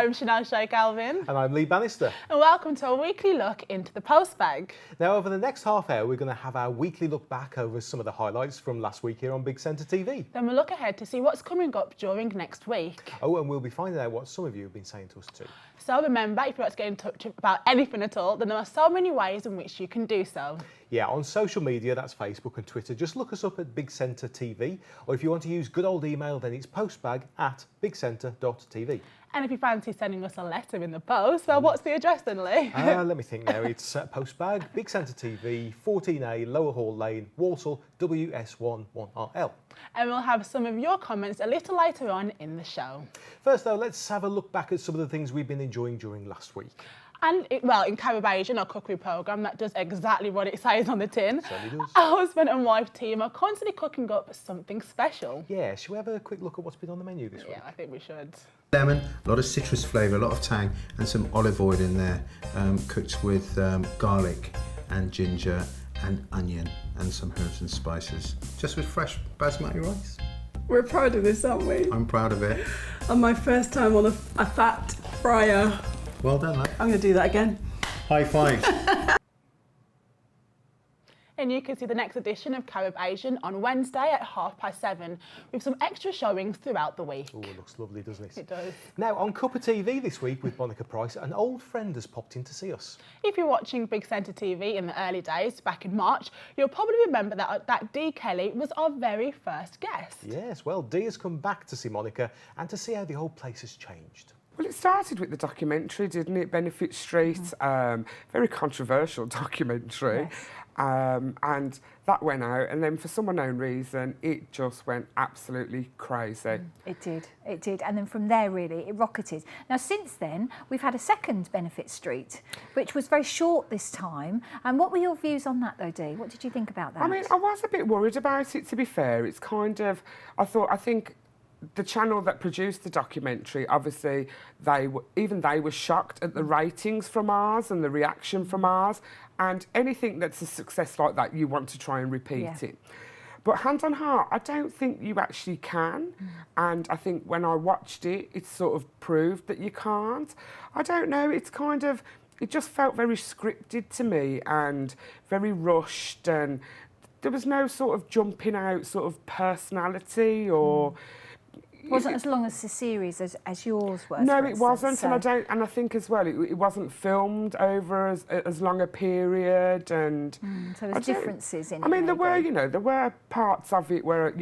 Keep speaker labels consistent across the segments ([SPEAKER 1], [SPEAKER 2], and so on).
[SPEAKER 1] I'm Chanel Shea-Galvin.
[SPEAKER 2] And I'm Lee Bannister.
[SPEAKER 1] And welcome to a weekly look into the Postbag.
[SPEAKER 2] Now, over the next half hour, we're going to have our weekly look back over some of the highlights from last week here on Big Centre TV.
[SPEAKER 1] Then we'll look ahead to see what's coming up during next week.
[SPEAKER 2] Oh, and we'll be finding out what some of you have been saying to us too.
[SPEAKER 1] So remember, if you want to get in touch about anything at all, then there are so many ways in which you can do so.
[SPEAKER 2] Yeah, on social media, that's Facebook and Twitter. Just look us up at Big Centre TV. Or if you want to use good old email, then it's postbag@bigcentre.tv.
[SPEAKER 1] And if you fancy sending us a letter in the post, well, what's the address then, Lee?
[SPEAKER 2] Let me think now. It's Postbag, Big Centre TV, 14A, Lower Hall Lane, Walsall, WS1 1RL.
[SPEAKER 1] And we'll have some of your comments a little later on in the show.
[SPEAKER 2] First, though, let's have a look back at some of the things we've been enjoying during last week.
[SPEAKER 1] And, in Carib Asian, our cookery programme, that does exactly what it says on the tin.
[SPEAKER 2] Certainly does.
[SPEAKER 1] Our husband and wife team are constantly cooking up something special.
[SPEAKER 2] Yeah, shall we have a quick look at what's been on the menu this week?
[SPEAKER 1] Yeah, I think we should.
[SPEAKER 3] Lemon, a lot of citrus flavour, a lot of tang, and some olive oil in there, cooked with garlic and ginger and onion and some herbs and spices, just with fresh basmati rice.
[SPEAKER 4] We're proud of this, aren't we?
[SPEAKER 3] I'm proud of it.
[SPEAKER 4] And my first time on a fat fryer.
[SPEAKER 3] Well done, lad.
[SPEAKER 4] I'm going to do that again.
[SPEAKER 3] High five.
[SPEAKER 1] And you can see the next edition of Carib Asian on Wednesday at 7:30 with some extra showings throughout the week.
[SPEAKER 2] Oh, it looks lovely, doesn't it?
[SPEAKER 1] It does.
[SPEAKER 2] Now, on Cup of TV this week with Monica Price, an old friend has popped in to see us.
[SPEAKER 1] If you're watching Big Centre TV in the early days, back in March, you'll probably remember that Dee Kelly was our very first guest.
[SPEAKER 2] Yes, well, Dee has come back to see Monica and to see how the whole place has changed.
[SPEAKER 5] Well, it started with the documentary, didn't it? Benefit Street, very controversial documentary.
[SPEAKER 4] Yes.
[SPEAKER 5] And that went out, and then for some unknown reason, it just went absolutely crazy.
[SPEAKER 6] It did, and then from there really it rocketed. Now since then we've had a second Benefit Street, which was very short this time. And what were your views on that though, Dee? What did you think about that?
[SPEAKER 5] I mean, I was a bit worried about it, to be fair. It's kind of, I think the channel that produced the documentary, obviously, they were shocked at the ratings from ours and the reaction from ours. And anything that's a success like that, you want to try and repeat it. But hand on heart, I don't think you actually can. And I think when I watched it, it sort of proved that you can't. I don't know, it's kind of, it just felt very scripted to me and very rushed, and there was no sort of jumping out sort of personality or...
[SPEAKER 6] It wasn't as long as the series as yours was.
[SPEAKER 5] No, it wasn't, so. And I think as well it wasn't filmed over as long a period, and
[SPEAKER 6] so there's differences in it.
[SPEAKER 5] I mean, there were parts of it where I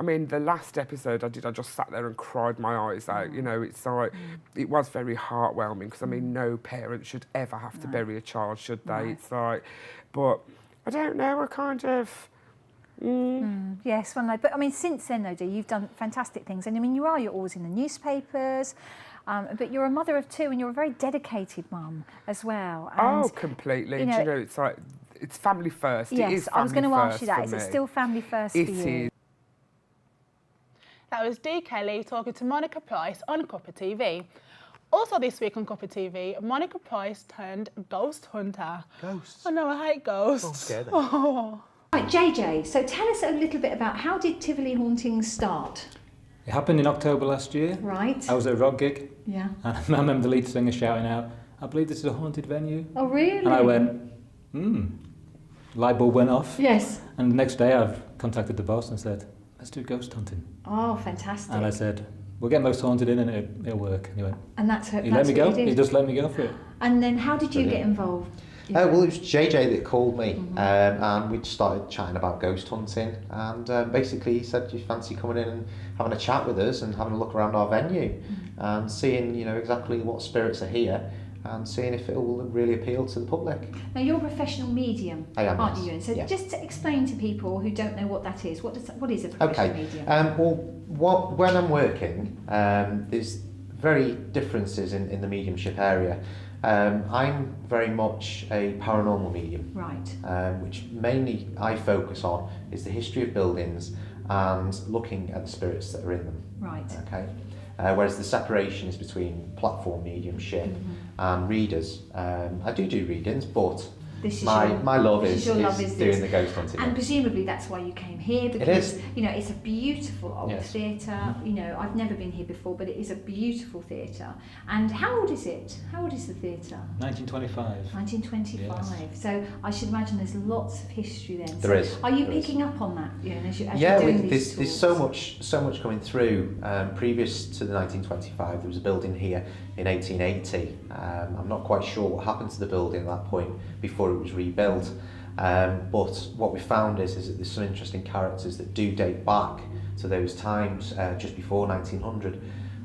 [SPEAKER 5] mean, the last episode I just sat there and cried my eyes out. It's like it was very heartwarming because I mean, no parent should ever have to bury a child, should they? Right. It's like, but I don't know. I kind of.
[SPEAKER 6] Yes, but I mean, since then, though, Dee, you've done fantastic things, and I mean, you're always in the newspapers, but you're a mother of two, and you're a very dedicated mum as well. And,
[SPEAKER 5] completely. Do you know, it's like it's family first.
[SPEAKER 6] Yes,
[SPEAKER 5] it is
[SPEAKER 6] I was going to ask you that.
[SPEAKER 5] Is
[SPEAKER 6] it still family first for you?
[SPEAKER 5] It is.
[SPEAKER 1] That was Dee Kelly talking to Monica Price on Cup of TV. Also this week on Cup of TV, Monica Price turned ghost hunter.
[SPEAKER 2] Ghosts?
[SPEAKER 1] Oh no, I hate ghosts.
[SPEAKER 2] I'm scared.
[SPEAKER 1] Oh.
[SPEAKER 6] Right, JJ, so tell us a little bit about how did Tivoli Hauntings start?
[SPEAKER 7] It happened in October last year.
[SPEAKER 6] Right.
[SPEAKER 7] I was at a rock gig.
[SPEAKER 6] Yeah.
[SPEAKER 7] And I remember the lead singer shouting out, "I believe this is a haunted venue."
[SPEAKER 6] Oh, really?
[SPEAKER 7] And I went, light bulb went off.
[SPEAKER 6] Yes.
[SPEAKER 7] And the next day I've contacted the boss and said, "Let's do ghost hunting."
[SPEAKER 6] Oh, fantastic.
[SPEAKER 7] And I said, "We'll get most haunted in and it'll work." And he went,
[SPEAKER 6] and that's
[SPEAKER 7] he let me go. He just let me go for it.
[SPEAKER 6] And then how did you get involved?
[SPEAKER 8] Well, it was JJ that called me, and we started chatting about ghost hunting, and basically he said, "Do you fancy coming in and having a chat with us and having a look around our venue and seeing, exactly what spirits are here and seeing if it will really appeal to the public?"
[SPEAKER 6] Now you're a professional medium,
[SPEAKER 8] I am,
[SPEAKER 6] aren't
[SPEAKER 8] yes.
[SPEAKER 6] you? And so
[SPEAKER 8] Yeah.
[SPEAKER 6] just to explain to people who don't know what that is, what is a professional medium?
[SPEAKER 8] When I'm working, there's very differences in the mediumship area. I'm very much a paranormal medium,
[SPEAKER 6] right?
[SPEAKER 8] Which mainly I focus on is the history of buildings and looking at the spirits that are in them.
[SPEAKER 6] Right.
[SPEAKER 8] Okay. Whereas the separation is between platform mediumship and readers. I do readings, but
[SPEAKER 6] This is
[SPEAKER 8] my love is
[SPEAKER 6] your love
[SPEAKER 8] doing the ghost hunting.
[SPEAKER 6] And presumably that's why you came here, because
[SPEAKER 8] It is.
[SPEAKER 6] you know it's a beautiful old
[SPEAKER 8] Yes.
[SPEAKER 6] theatre. You know, I've never been here before, but it is a beautiful theatre. And how old is it? How old is the theatre?
[SPEAKER 7] 1925.
[SPEAKER 6] 1925.
[SPEAKER 7] Yes.
[SPEAKER 6] So I should imagine there's lots of history then.
[SPEAKER 8] There is.
[SPEAKER 6] Are you
[SPEAKER 8] There is.
[SPEAKER 6] picking up on that? You know, as you're
[SPEAKER 8] Yeah,
[SPEAKER 6] doing these
[SPEAKER 8] there's
[SPEAKER 6] tours?
[SPEAKER 8] so much coming through. Previous to the 1925, there was a building here in 1880. I'm not quite sure what happened to the building at that point before it was rebuilt. But what we found is that there's some interesting characters that do date back to those times, just before 1900.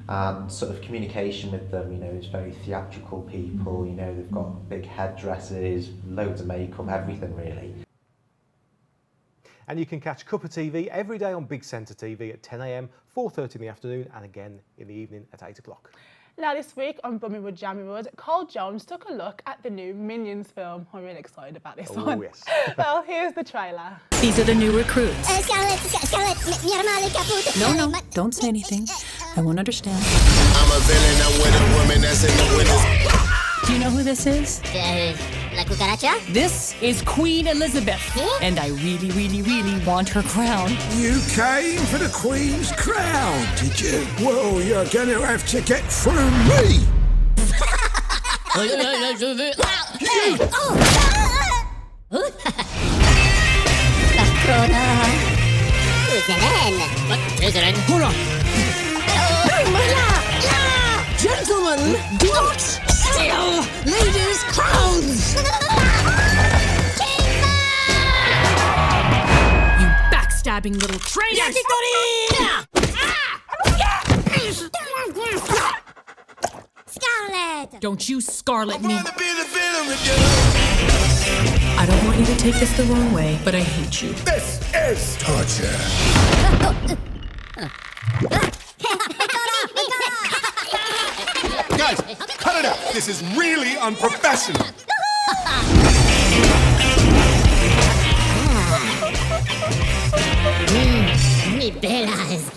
[SPEAKER 8] And sort of communication with them, you know, it's very theatrical people, you know, they've got big headdresses, loads of makeup, everything really.
[SPEAKER 2] And you can catch Cup of TV every day on Big Centre TV at 10 a.m, 4:30 in the afternoon, and again in the evening at 8 o'clock.
[SPEAKER 1] Now this week on Bummywood Jammywood, Carl Jones took a look at the new Minions film. I'm really excited about this
[SPEAKER 2] Oh,
[SPEAKER 1] one.
[SPEAKER 2] yes.
[SPEAKER 1] Well, here's the trailer.
[SPEAKER 9] These are the new recruits. No, don't say anything. I won't understand.
[SPEAKER 10] I'm a villain, I'm with a woman that's in the windows.
[SPEAKER 9] Do you know who this is?
[SPEAKER 11] La cucaracha?
[SPEAKER 9] This is Queen Elizabeth. And I really, really, really want her crown.
[SPEAKER 10] You came for the Queen's crown, did you? Well, you're gonna have to get through me.
[SPEAKER 9] Gentlemen, don't steal ladies' crowns! You backstabbing little traitors!
[SPEAKER 11] Scarlet!
[SPEAKER 9] Don't you Scarlet me!
[SPEAKER 10] Wanna be the villain with you.
[SPEAKER 9] I don't want you to take this the wrong way, but I hate you.
[SPEAKER 10] This is torture. Guys, cut it out. This is really unprofessional.
[SPEAKER 11] Mi bellas!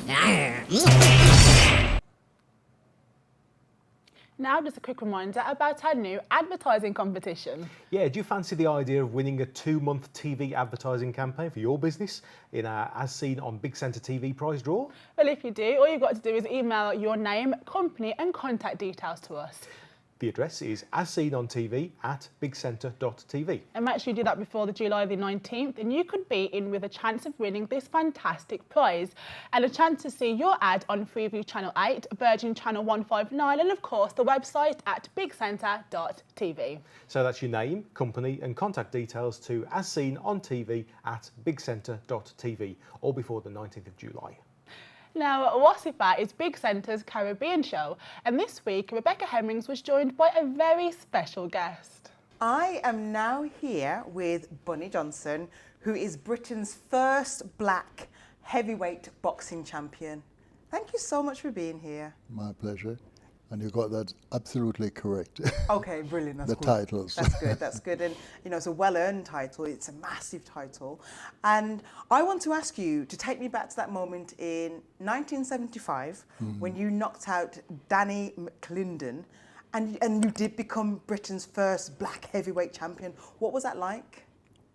[SPEAKER 1] Now just a quick reminder about our new advertising competition.
[SPEAKER 2] Yeah, do you fancy the idea of winning a 2-month TV advertising campaign for your business in our As Seen on Big Centre TV prize draw?
[SPEAKER 1] Well, if you do, all you've got to do is email your name, company and contact details to us.
[SPEAKER 2] The address is asseenontv@bigcentre.tv.
[SPEAKER 1] And make sure you do that before the July the 19th, and you could be in with a chance of winning this fantastic prize and a chance to see your ad on Freeview Channel 8, Virgin Channel 159, and of course the website at bigcentre.tv.
[SPEAKER 2] So that's your name, company and contact details to asseenontv@bigcentre.tv, all before the 19th of July.
[SPEAKER 1] Now, Wasifa is Big Centre's Caribbean show, and this week Rebecca Hemmings was joined by a very special guest.
[SPEAKER 12] I am now here with Bunny Johnson, who is Britain's first black heavyweight boxing champion. Thank you so much for being here.
[SPEAKER 13] My pleasure. And you got that absolutely correct.
[SPEAKER 12] Okay, brilliant. That's
[SPEAKER 13] the
[SPEAKER 12] cool.
[SPEAKER 13] titles.
[SPEAKER 12] That's good. That's good. And you know, it's a well-earned title. It's a massive title. And I want to ask you to take me back to that moment in 1975 when you knocked out Danny McClinden, and you did become Britain's first black heavyweight champion. What was that like?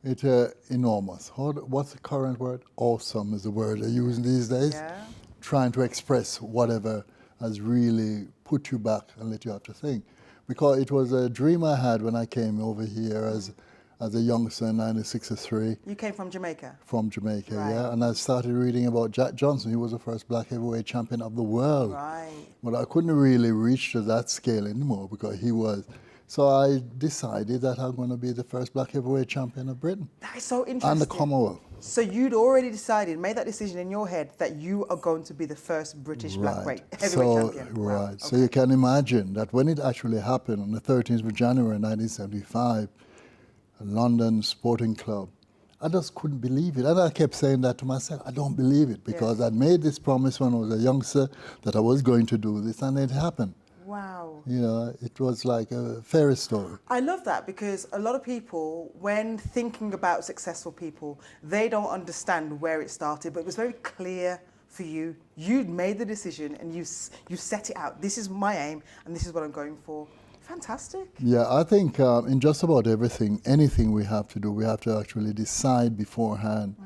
[SPEAKER 13] It's enormous. What's the current word? Awesome is the word they're using these days.
[SPEAKER 12] Yeah.
[SPEAKER 13] Trying to express whatever has really put you back and let you have to think. Because it was a dream I had when I came over here as a youngster in 1963.
[SPEAKER 12] You came from Jamaica?
[SPEAKER 13] From Jamaica,
[SPEAKER 12] Right.
[SPEAKER 13] yeah. And I started reading about Jack Johnson. He was the first black heavyweight champion of the world.
[SPEAKER 12] Right.
[SPEAKER 13] But I couldn't really reach to that scale anymore because he was. So I decided that I'm going to be the first black heavyweight champion of Britain.
[SPEAKER 12] That is so interesting.
[SPEAKER 13] And the Commonwealth.
[SPEAKER 12] So you'd already decided, made that decision in your head that you are going to be the first British heavyweight champion.
[SPEAKER 13] Right.
[SPEAKER 12] Wow.
[SPEAKER 13] So you can imagine that when it actually happened on the 13th of January 1975, London Sporting Club, I just couldn't believe it. And I kept saying that to myself, I don't believe it, because I'd made this promise when I was a youngster that I was going to do this, and it happened.
[SPEAKER 12] Wow.
[SPEAKER 13] You know, it was like a fairy story.
[SPEAKER 12] I love that, because a lot of people, when thinking about successful people, they don't understand where it started, but it was very clear for you. You'd made the decision and you set it out. This is my aim and this is what I'm going for. Fantastic.
[SPEAKER 13] Yeah, I think in just about everything, anything we have to do, we have to actually decide beforehand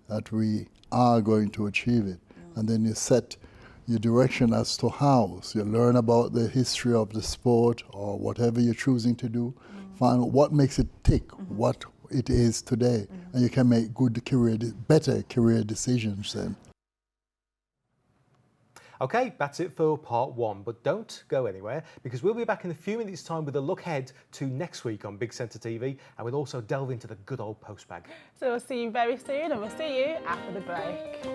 [SPEAKER 13] that we are going to achieve it. And then you set your direction as to how. So you learn about the history of the sport or whatever you're choosing to do, find out what makes it tick, what it is today, and you can make better career decisions then.
[SPEAKER 2] Okay, that's it for part one, but don't go anywhere because we'll be back in a few minutes' time with a look ahead to next week on Big Centre TV, and we'll also delve into the good old Postbag.
[SPEAKER 1] So we'll see you very soon, and we'll see you after the break.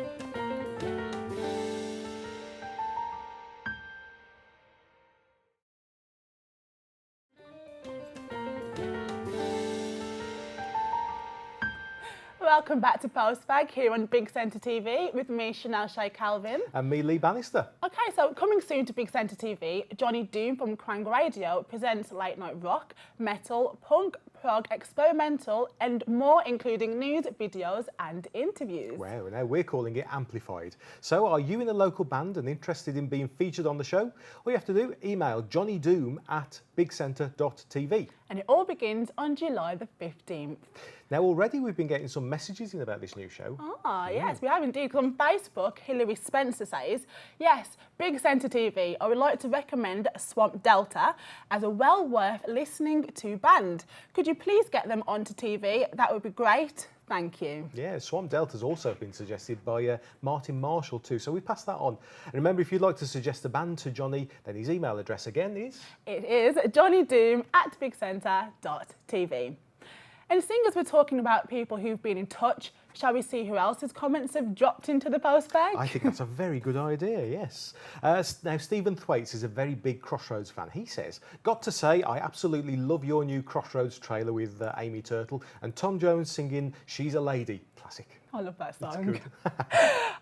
[SPEAKER 1] Welcome back to Postbag here on Big Centre TV with me, Chanel Shay Calvin.
[SPEAKER 2] And me, Lee Bannister.
[SPEAKER 1] Okay, so coming soon to Big Centre TV, Johnny Doom from Krang Radio presents late night rock, metal, punk, prog, experimental and more, including news, videos and interviews.
[SPEAKER 2] Well, now we're calling it Amplified. So are you in a local band and interested in being featured on the show? All you have to do, email johnnydoom@bigcentre.tv.
[SPEAKER 1] And it all begins on July the 15th.
[SPEAKER 2] Now already we've been getting some messages in about this new show.
[SPEAKER 1] Yes, we have indeed. 'Cause on Facebook, Hilary Spencer says, yes, Big Centre TV, I would like to recommend Swamp Delta as a well worth listening to band. Could you please get them onto TV? That would be great. Thank you.
[SPEAKER 2] Yeah, Swamp Delta's also been suggested by Martin Marshall too, so we pass that on. And remember, if you'd like to suggest a band to Johnny, then his email address again is?
[SPEAKER 1] It is johnnydoom@bigcentre.tv. And seeing as we're talking about people who've been in touch, shall we see who else's comments have dropped into the Postbag?
[SPEAKER 2] I think that's a very good idea, yes. Now, Stephen Thwaites is a very big Crossroads fan. He says, got to say, I absolutely love your new Crossroads trailer with Amy Turtle and Tom Jones singing She's a Lady. Classic.
[SPEAKER 1] I love that song.
[SPEAKER 2] That's good.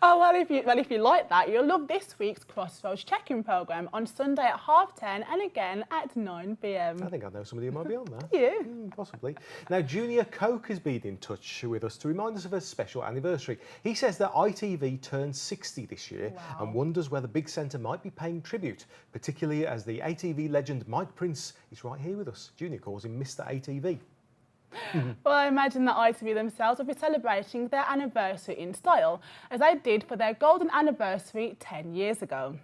[SPEAKER 1] Oh, well, if you like that, you'll love this week's Crossroads check-in programme on Sunday at 10:30 and again at 9 p.m.
[SPEAKER 2] I think I know somebody who might be on that.
[SPEAKER 1] Yeah.
[SPEAKER 2] Possibly. Now, Junior Coke has been in touch with us to remind us of a special anniversary. He says that ITV turns 60 this year and wonders whether Big Centre might be paying tribute, particularly as the ATV legend Mike Prince is right here with us. Junior calls him Mr. ATV.
[SPEAKER 1] Well, I imagine that ITV themselves will be celebrating their anniversary in style, as they did for their golden anniversary 10 years ago.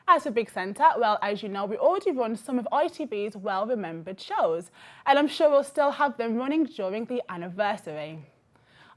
[SPEAKER 1] As for Big Centre, well, as you know, we already run some of ITV's well-remembered shows, and I'm sure we'll still have them running during the anniversary.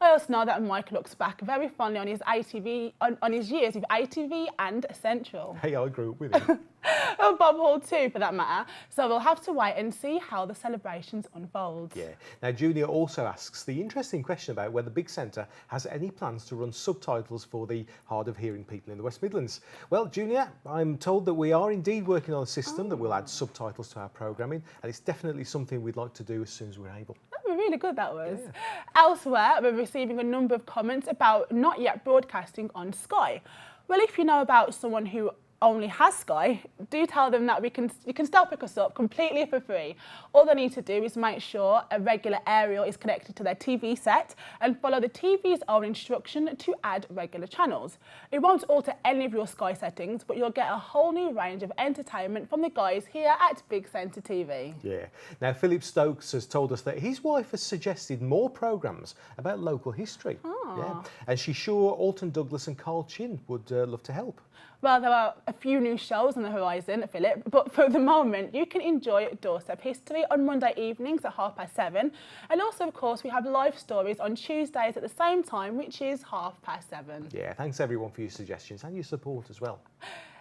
[SPEAKER 1] I also know that Mike looks back very fondly on his on his years with ITV and Central.
[SPEAKER 2] Hey, I grew up with him.
[SPEAKER 1] And Bob Hall too, for that matter. So we'll have to wait and see how the celebrations unfold.
[SPEAKER 2] Yeah. Now, Junior also asks the interesting question about whether Big Centre has any plans to run subtitles for the hard of hearing people in the West Midlands. Well, Junior, I'm told that we are indeed working on a system that will add subtitles to our programming, and it's definitely something we'd like to do as soon as we're able.
[SPEAKER 1] That would be really good, that was. Yeah. Elsewhere, we're receiving a number of comments about not yet broadcasting on Sky. Well, if you know about someone who only has Sky, do tell them that you can still pick us up completely for free. All they need to do is make sure a regular aerial is connected to their TV set and follow the TV's own instruction to add regular channels. It won't alter any of your Sky settings, but you'll get a whole new range of entertainment from the guys here at Big Centre TV.
[SPEAKER 2] Yeah. Now, Philip Stokes has told us that his wife has suggested more programmes about local history. Yeah. And she's sure Alton Douglas and Carl Chin would love to help.
[SPEAKER 1] Well, there are a few new shows on the horizon, Philip, but for the moment, you can enjoy Doorstep History on Monday evenings at 7:30. And also, of course, we have live stories on Tuesdays at the same time, which is 7:30.
[SPEAKER 2] Yeah, thanks everyone for your suggestions and your support as well.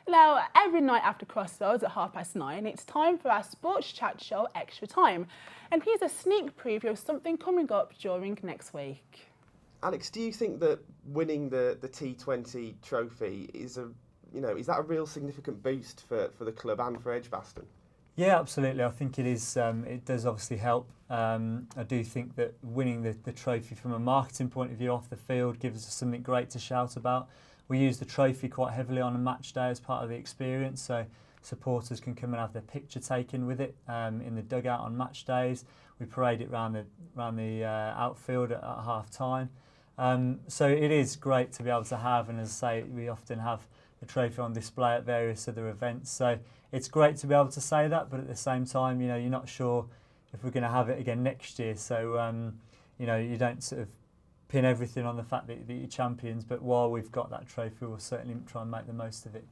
[SPEAKER 1] Now, every night after Crossroads at 9:30, it's time for our sports chat show, Extra Time. And here's a sneak preview of something coming up during next week.
[SPEAKER 14] Alex, do you think that winning the T20 trophy is that a real significant boost for the club and for Edgbaston?
[SPEAKER 7] Yeah, absolutely. I think it is. It does obviously help. I do think that winning the trophy from a marketing point of view off the field gives us something great to shout about. We use the trophy quite heavily on a match day as part of the experience, so supporters can come and have their picture taken with it in the dugout on match days. We parade it around the outfield at half time. So it is great to be able to have, and as I say, we often have the trophy on display at various other events. So it's great to be able to say that, but at the same time, you know, you're not sure if we're going to have it again next year. So, you know, you don't sort of pin everything on the fact that you're champions, but while we've got that trophy, we'll certainly try and make the most of it.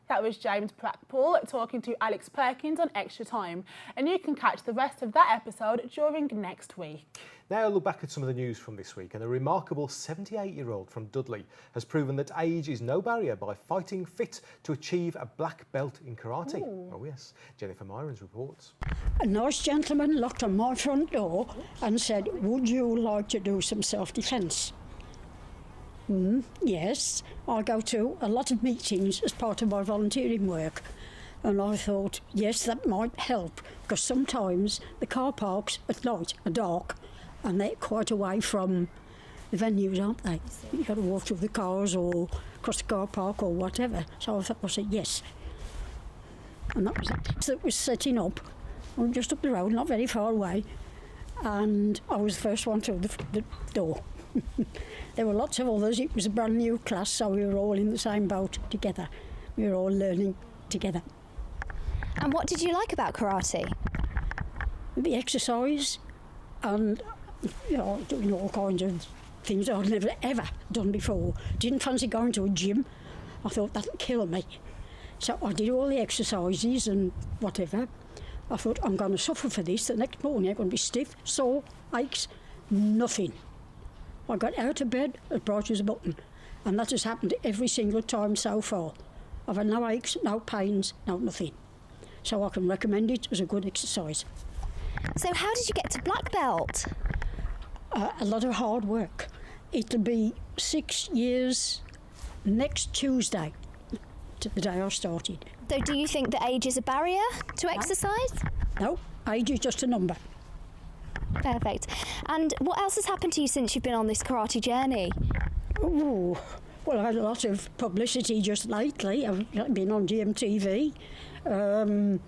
[SPEAKER 1] That was James Prackpool talking to Alex Perkins on Extra Time. And you can catch the rest of that episode during next week.
[SPEAKER 2] Now a look back at some of the news from this week, and a remarkable 78-year-old from Dudley has proven that age is no barrier by fighting fit to achieve a black belt in karate. Ooh. Oh yes, Jennifer Myrons reports.
[SPEAKER 15] A nice gentleman knocked on my front door and said, "Would you like to do some self-defence?" Yes, I go to a lot of meetings as part of my volunteering work, and I thought, yes, that might help, because sometimes the car parks at night are dark and they're quite away from the venues, aren't they? You've got to walk through the cars or across the car park or whatever. So I said yes. And that was it. So it was setting up, just up the road, not very far away, and I was the first one through the door. There were lots of others. It was a brand new class, so we were all in the same boat together. We were all learning together.
[SPEAKER 16] And what did you like about karate?
[SPEAKER 15] The exercise and, you know, doing all kinds of things I'd never ever done before. Didn't fancy going to a gym. I thought that'd kill me. So I did all the exercises and whatever. I thought, I'm going to suffer for this. The next morning I'm going to be stiff, sore, aches, nothing. I got out of bed as bright as a button, and that has happened every single time so far. I've had no aches, no pains, no nothing. So I can recommend it as a good exercise.
[SPEAKER 16] So how did you get to black belt?
[SPEAKER 15] A lot of hard work. It'll be 6 years next Tuesday to the day I started.
[SPEAKER 16] So do you think that age is a barrier to exercise?
[SPEAKER 15] No, age is just a number.
[SPEAKER 16] Perfect. And what else has happened to you since you've been on this karate journey?
[SPEAKER 15] Oh, well, I had a lot of publicity just lately. I've been on GMTV. I'm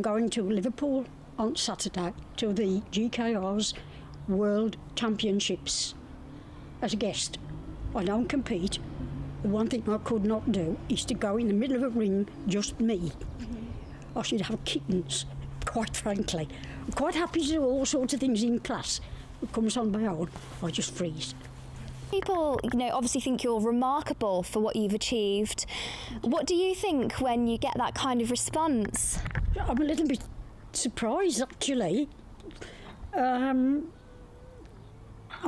[SPEAKER 15] going to Liverpool on Saturday to the GKR's World Championships as a guest. I don't compete. The one thing I could not do is to go in the middle of a ring, just me. I should have kittens, quite frankly. I'm quite happy to do all sorts of things in class. It comes on my own, I just freeze.
[SPEAKER 16] People, you know, obviously think you're remarkable for what you've achieved. What do you think when you get that kind of response?
[SPEAKER 15] I'm a little bit surprised, actually. I'm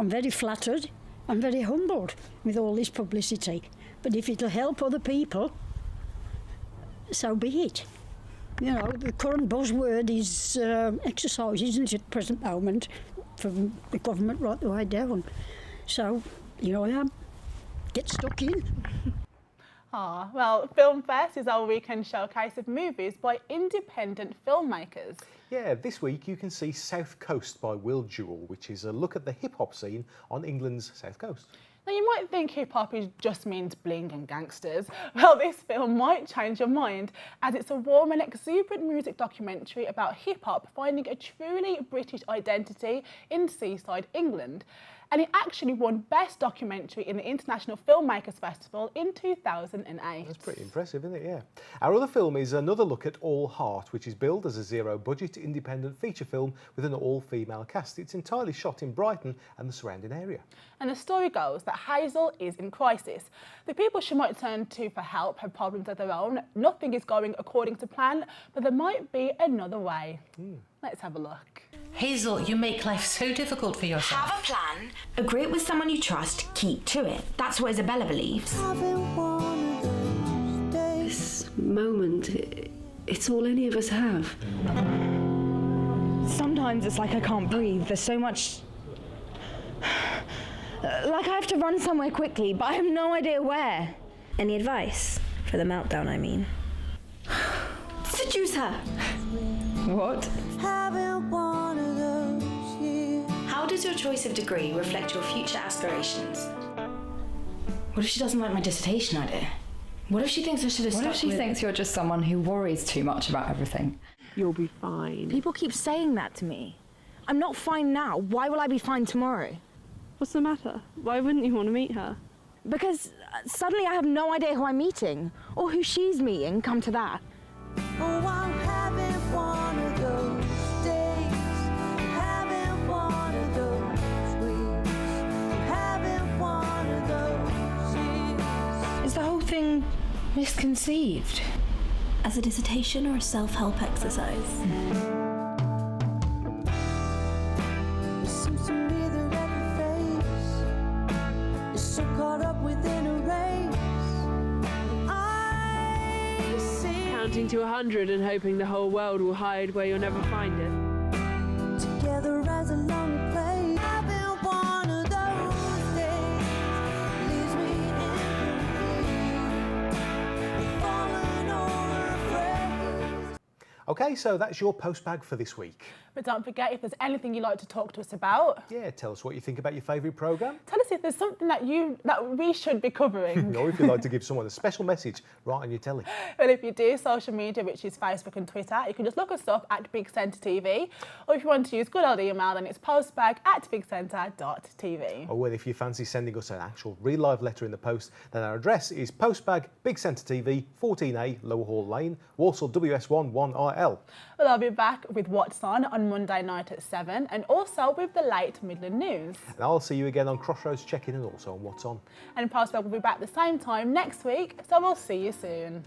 [SPEAKER 15] very flattered. I'm very humbled with all this publicity. But if it'll help other people, so be it. You know, the current buzzword is exercise, isn't it, at the present moment, from the government right the way down. So, here I am. Get stuck in.
[SPEAKER 1] Well, Film Fest is our weekend showcase of movies by independent filmmakers.
[SPEAKER 2] Yeah, this week you can see South Coast by Will Jewell, which is a look at the hip-hop scene on England's South Coast.
[SPEAKER 1] Now, you might think hip-hop just means bling and gangsters. Well, this film might change your mind, as it's a warm and exuberant music documentary about hip-hop finding a truly British identity in seaside England. And it actually won Best Documentary in the International Filmmakers Festival in 2008.
[SPEAKER 2] That's pretty impressive, isn't it? Yeah. Our other film is another look at All Heart, which is billed as a zero-budget independent feature film with an all-female cast. It's entirely shot in Brighton and the surrounding area.
[SPEAKER 1] And the story goes that Hazel is in crisis. The people she might turn to for help have problems of their own. Nothing is going according to plan, but there might be another way. Let's have a look.
[SPEAKER 17] Hazel, you make life so difficult for yourself.
[SPEAKER 18] Have a plan, agree it with someone you trust, keep to it. That's what Isabella believes.
[SPEAKER 4] This moment, it's all any of us have.
[SPEAKER 18] Sometimes it's like I can't breathe. There's so much... Like I have to run somewhere quickly, but I have no idea where.
[SPEAKER 19] Any advice? For the meltdown, I mean.
[SPEAKER 18] Seduce her! What?
[SPEAKER 19] How does your choice of degree reflect your future aspirations?
[SPEAKER 18] What if she doesn't like my dissertation idea? What if she thinks I should have stuck with...
[SPEAKER 20] What if she thinks you're just someone who worries too much about everything?
[SPEAKER 4] You'll be fine.
[SPEAKER 18] People keep saying that to me. I'm not fine now. Why will I be fine tomorrow?
[SPEAKER 4] What's the matter? Why wouldn't you want to meet her?
[SPEAKER 18] Because suddenly I have no idea who I'm meeting, or who she's meeting, come to that.
[SPEAKER 21] Oh, I'm having one of those days, having one of those weeks, having one of those years.
[SPEAKER 18] Is the whole thing misconceived?
[SPEAKER 22] As a dissertation or a self-help exercise?
[SPEAKER 21] It seems to me that every face is so caught up within a race. I see
[SPEAKER 4] Counting to 100 and hoping the whole world will hide where you'll never find it.
[SPEAKER 21] together as a lonely place. Having one of those days leaves me incomplete, falling over afraid.
[SPEAKER 2] Okay, so that's your postbag for this week.
[SPEAKER 1] But don't forget, if there's anything you'd like to talk to us about,
[SPEAKER 2] Yeah, tell us what you think about your favourite programme.
[SPEAKER 1] tell us if there's something that we should be covering.
[SPEAKER 2] Or if you'd like to give someone a special message right on your telly.
[SPEAKER 1] Well, if you do social media, which is Facebook and Twitter, you can just look us up at Big Centre TV. Or if you want to use good old email, then it's postbag@bigcentre.tv.
[SPEAKER 2] Or well, if you fancy sending us an actual real live letter in the post, then our address is Postbag, Big Centre TV, 14A, Lower Hall Lane, Walsall WS1 1RL.
[SPEAKER 1] Well, I'll be back with What's On Monday night at 7, and also with the late Midland News.
[SPEAKER 2] And I'll see you again on Crossroads Check-In and also on What's On.
[SPEAKER 1] And Postbag will be back the same time next week, so we'll see you soon.